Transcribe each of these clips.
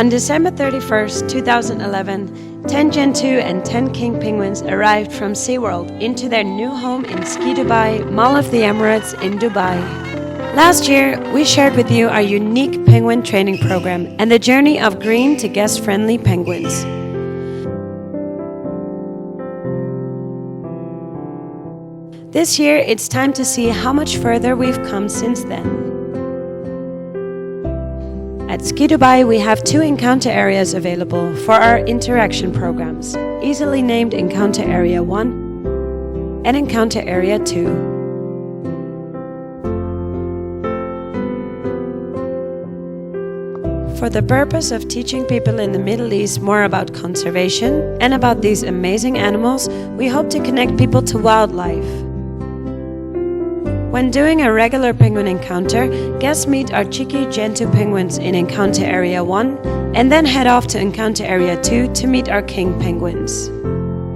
On December 31st, 2011, 10 Gen 2 and 10 king penguins arrived from SeaWorld into their new home in Ski Dubai, Mall of the Emirates in Dubai. Last year, we shared with you our unique penguin training program and the journey of green to guest-friendly penguins. This year, it's time to see how much further we've come since then. At Ski Dubai, we have 2 encounter areas available for our interaction programs, easily named Encounter Area 1 and Encounter Area 2. For the purpose of teaching people in the Middle East more about conservation and about these amazing animals, we hope to connect people to wildlife. When doing a regular penguin encounter, guests meet our cheeky Gen 2 penguins in Encounter Area 1 and then head off to Encounter Area 2 to meet our king penguins.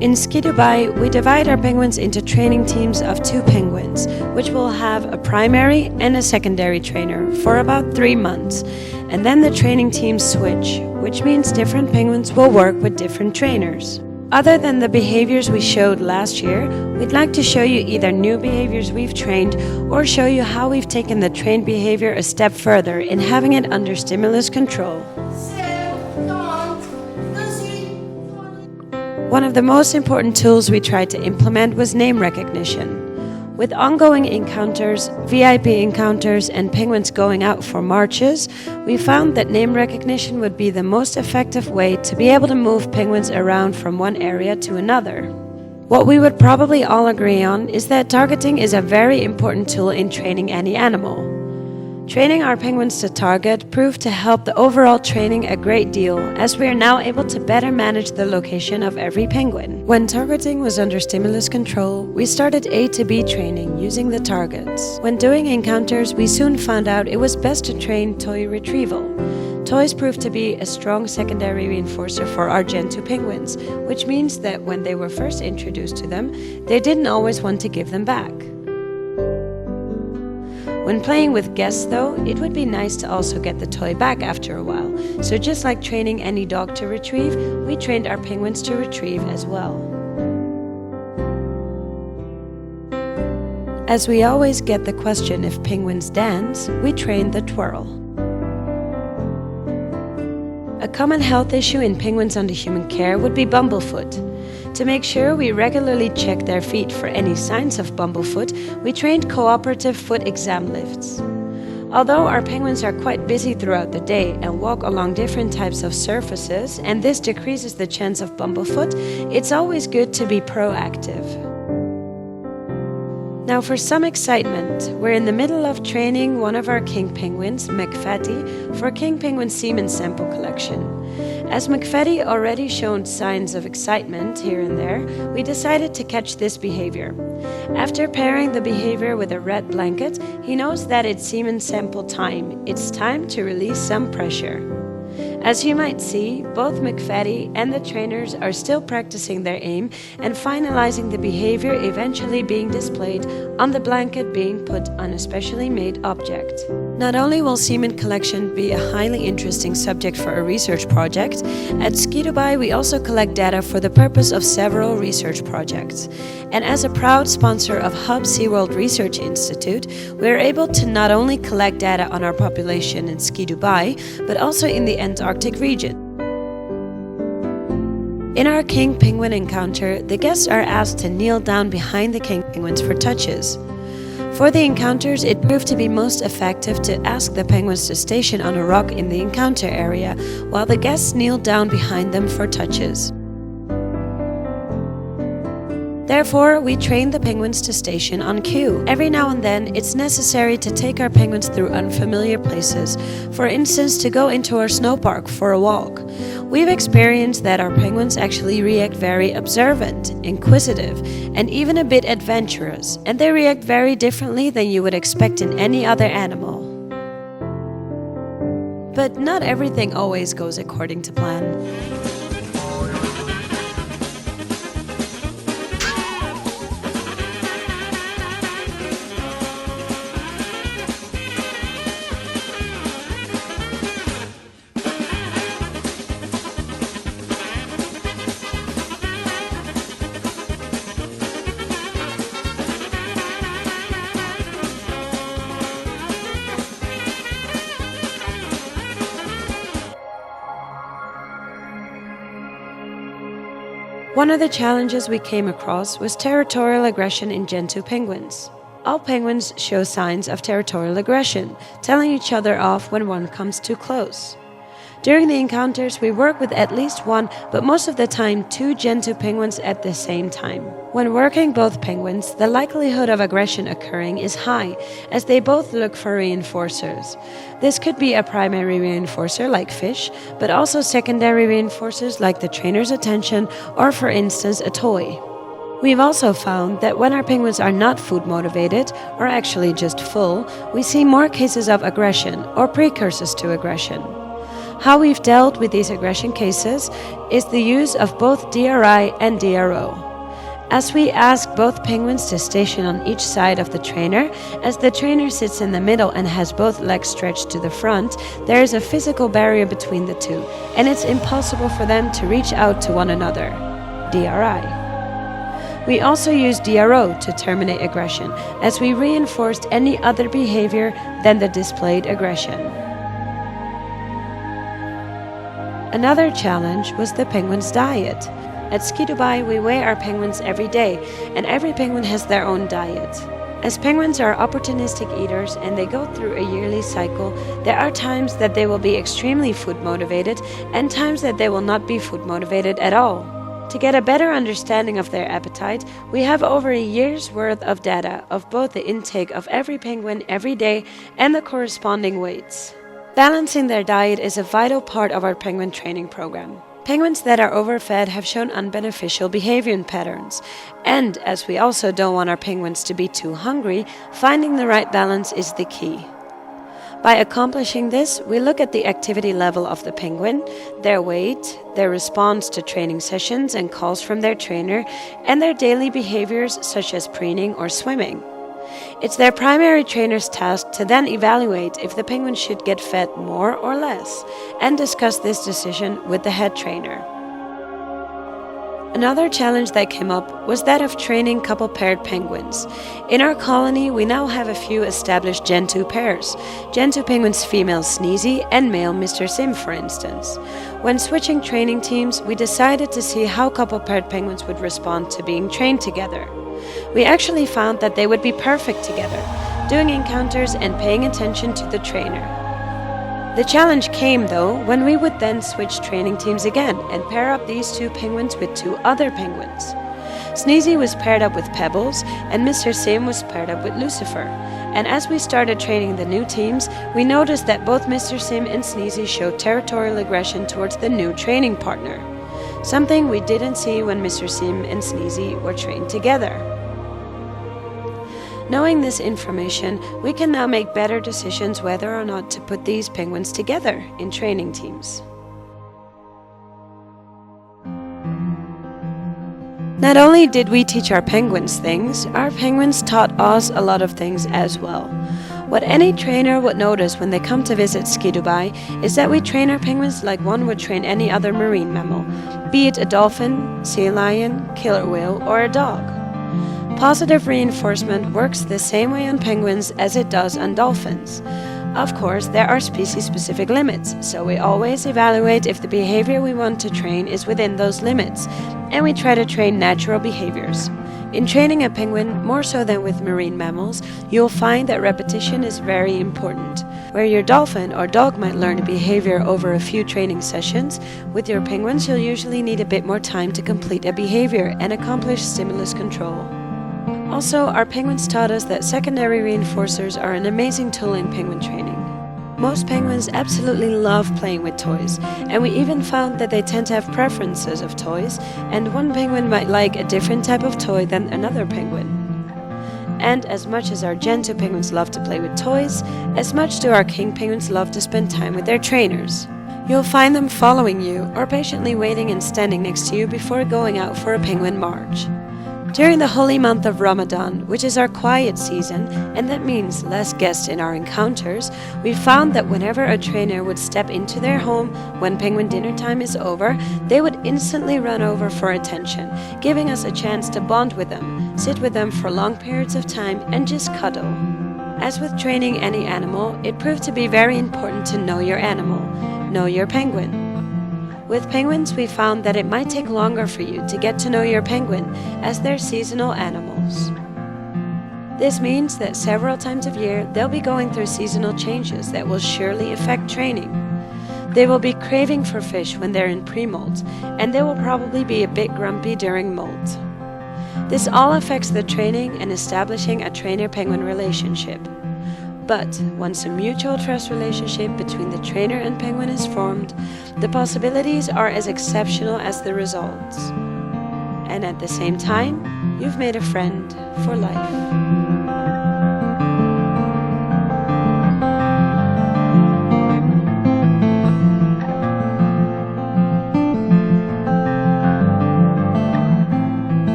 In Ski Dubai, we divide our penguins into training teams of 2 penguins, which will have a primary and a secondary trainer for about 3 months. And then the training teams switch, which means different penguins will work with different trainers. Other than the behaviors we showed last year, we'd like to show you either new behaviors we've trained or show you how we've taken the trained behavior a step further in having it under stimulus control. One of the most important tools we tried to implement was name recognition. With ongoing encounters, VIP encounters, and penguins going out for marches, we found that name recognition would be the most effective way to be able to move penguins around from one area to another. What we would probably all agree on is that targeting is a very important tool in training any animal. Training our penguins to target proved to help the overall training a great deal, as we are now able to better manage the location of every penguin. When targeting was under stimulus control, we started A to B training using the targets. When doing encounters, we soon found out it was best to train toy retrieval. Toys proved to be a strong secondary reinforcer for our Gen 2 penguins, which means that when they were first introduced to them, they didn't always want to give them back. When playing with guests though, it would be nice to also get the toy back after a while. So just like training any dog to retrieve, we trained our penguins to retrieve as well. As we always get the question if penguins dance, we trained the twirl. A common health issue in penguins under human care would be bumblefoot. To make sure we regularly check their feet for any signs of bumblefoot, we trained cooperative foot exam lifts. Although our penguins are quite busy throughout the day and walk along different types of surfaces, and this decreases the chance of bumblefoot, it's always good to be proactive. Now for some excitement, we're in the middle of training one of our king penguins, McFatty, for King Penguin Semen Sample Collection. As McFatty already showed signs of excitement here and there, we decided to catch this behavior. After pairing the behavior with a red blanket, he knows that it's semen sample time. It's time to release some pressure. As you might see, both McFatty and the trainers are still practicing their aim and finalizing the behavior, eventually being displayed on the blanket being put on a specially made object. Not only will semen collection be a highly interesting subject for a research project, at Ski Dubai we also collect data for the purpose of several research projects. And as a proud sponsor of Hub SeaWorld Research Institute, we are able to not only collect data on our population in Ski Dubai, but also in the Antarctic region. In our king penguin encounter, the guests are asked to kneel down behind the king penguins for touches. For the encounters, it proved to be most effective to ask the penguins to station on a rock in the encounter area, while the guests kneel down behind them for touches. Therefore, we train the penguins to station on cue. Every now and then, it's necessary to take our penguins through unfamiliar places, for instance, to go into our snow park for a walk. We've experienced that our penguins actually react very observant, inquisitive, and even a bit adventurous, and they react very differently than you would expect in any other animal. But not everything always goes according to plan. One of the challenges we came across was territorial aggression in Gentoo penguins. All penguins show signs of territorial aggression, telling each other off when one comes too close. During the encounters, we work with at least one, but most of the time 2 Gentoo penguins at the same time. When working both penguins, the likelihood of aggression occurring is high, as they both look for reinforcers. This could be a primary reinforcer like fish, but also secondary reinforcers like the trainer's attention or, for instance, a toy. We've also found that when our penguins are not food motivated, or actually just full, we see more cases of aggression or precursors to aggression. How we've dealt with these aggression cases is the use of both DRI and DRO. As we ask both penguins to station on each side of the trainer, as the trainer sits in the middle and has both legs stretched to the front, there is a physical barrier between the two, and it's impossible for them to reach out to one another. DRI. We also use DRO to terminate aggression, as we reinforced any other behavior than the displayed aggression. Another challenge was the penguin's diet. At Ski Dubai, we weigh our penguins every day, and every penguin has their own diet. As penguins are opportunistic eaters and they go through a yearly cycle, there are times that they will be extremely food motivated and times that they will not be food motivated at all. To get a better understanding of their appetite, we have over a year's worth of data of both the intake of every penguin every day and the corresponding weights. Balancing their diet is a vital part of our penguin training program. Penguins that are overfed have shown unbeneficial behavior patterns, and as we also don't want our penguins to be too hungry, finding the right balance is the key. By accomplishing this, we look at the activity level of the penguin, their weight, their response to training sessions and calls from their trainer, and their daily behaviors such as preening or swimming. It's their primary trainer's task to then evaluate if the penguin should get fed more or less, and discuss this decision with the head trainer. Another challenge that came up was that of training couple-paired penguins. In our colony, we now have a few established Gentoo pairs, Gentoo penguins female Sneezy and male Mr. Sim, for instance. When switching training teams, we decided to see how couple-paired penguins would respond to being trained together. We actually found that they would be perfect together, doing encounters and paying attention to the trainer. The challenge came, though, when we would then switch training teams again and pair up these 2 penguins with 2 other penguins. Sneezy was paired up with Pebbles and Mr. Sim was paired up with Lucifer. And as we started training the new teams, we noticed that both Mr. Sim and Sneezy showed territorial aggression towards the new training partner, something we didn't see when Mr. Sim and Sneezy were trained together. Knowing this information, we can now make better decisions whether or not to put these penguins together in training teams. Not only did we teach our penguins things, our penguins taught us a lot of things as well. What any trainer would notice when they come to visit Ski Dubai is that we train our penguins like one would train any other marine mammal, be it a dolphin, sea lion, killer whale, or a dog. Positive reinforcement works the same way on penguins as it does on dolphins. Of course, there are species-specific limits, so we always evaluate if the behavior we want to train is within those limits, and we try to train natural behaviors. In training a penguin, more so than with marine mammals, you'll find that repetition is very important. Where your dolphin or dog might learn a behavior over a few training sessions, with your penguins you'll usually need a bit more time to complete a behavior and accomplish stimulus control. Also, our penguins taught us that secondary reinforcers are an amazing tool in penguin training. Most penguins absolutely love playing with toys, and we even found that they tend to have preferences of toys, and one penguin might like a different type of toy than another penguin. And as much as our Gentoo penguins love to play with toys, as much do our king penguins love to spend time with their trainers. You'll find them following you or patiently waiting and standing next to you before going out for a penguin march. During the holy month of Ramadan, which is our quiet season, and that means less guests in our encounters, we found that whenever a trainer would step into their home when penguin dinner time is over, they would instantly run over for attention, giving us a chance to bond with them, sit with them for long periods of time, and just cuddle. As with training any animal, it proved to be very important to know your animal, know your penguin. With penguins, we found that it might take longer for you to get to know your penguin, as they're seasonal animals. This means that several times of year, they'll be going through seasonal changes that will surely affect training. They will be craving for fish when they're in pre-molt, and they will probably be a bit grumpy during molt. This all affects the training and establishing a trainer-penguin relationship. But once a mutual trust relationship between the trainer and penguin is formed, the possibilities are as exceptional as the results. And at the same time, you've made a friend for life.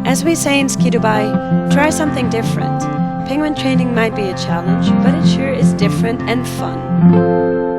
As we say in Ski Dubai, try something different. Penguin training might be a challenge, but it sure is different and fun.